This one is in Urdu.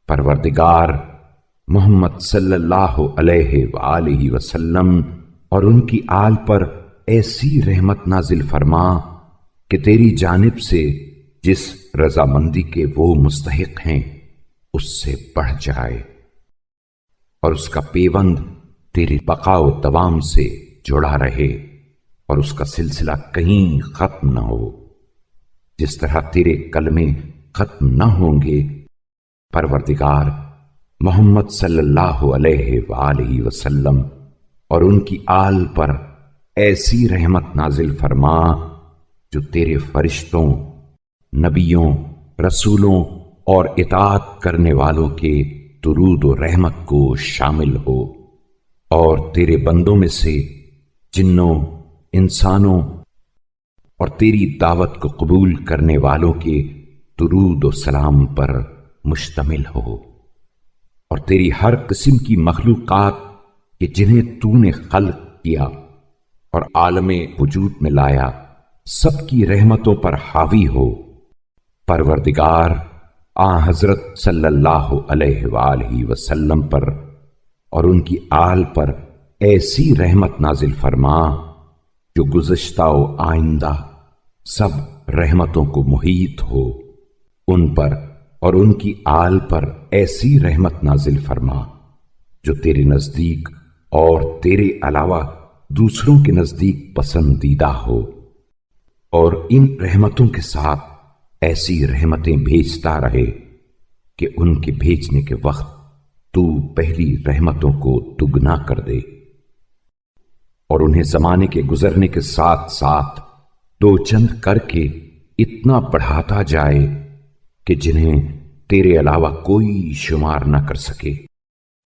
پروردگار محمد صلی اللہ علیہ وآلہ وسلم اور ان کی آل پر ایسی رحمت نازل فرما کہ تیری جانب سے جس رضامندی کے وہ مستحق ہیں اس سے بڑھ جائے، اور اس کا پیوند تیری بقا و دوام سے جڑا رہے اور اس کا سلسلہ کہیں ختم نہ ہو، جس طرح تیرے کلمے ختم نہ ہوں گے۔ پروردگار محمد صلی اللہ علیہ وآلہ وسلم اور ان کی آل پر ایسی رحمت نازل فرما جو تیرے فرشتوں، نبیوں، رسولوں اور اطاعت کرنے والوں کے درود و رحمت کو شامل ہو، اور تیرے بندوں میں سے جنوں، انسانوں اور تیری دعوت کو قبول کرنے والوں کے درود و سلام پر مشتمل ہو، اور تیری ہر قسم کی مخلوقات کہ جنہیں تو نے خلق کیا اور عالم وجود میں لایا سب کی رحمتوں پر حاوی ہو۔ پروردگار حضرت صلی اللہ علیہ وآلہ وسلم پر اور ان کی آل پر ایسی رحمت نازل فرما جو گزشتہ و آئندہ سب رحمتوں کو محیط ہو۔ ان پر اور ان کی آل پر ایسی رحمت نازل فرما جو تیرے نزدیک اور تیرے علاوہ دوسروں کے نزدیک پسندیدہ ہو، اور ان رحمتوں کے ساتھ ایسی رحمتیں بھیجتا رہے کہ ان کے بھیجنے کے وقت تو پہلی رحمتوں کو دگنا کر دے، اور انہیں زمانے کے گزرنے کے ساتھ ساتھ دو چند کر کے اتنا بڑھاتا جائے کہ جنہیں تیرے علاوہ کوئی شمار نہ کر سکے۔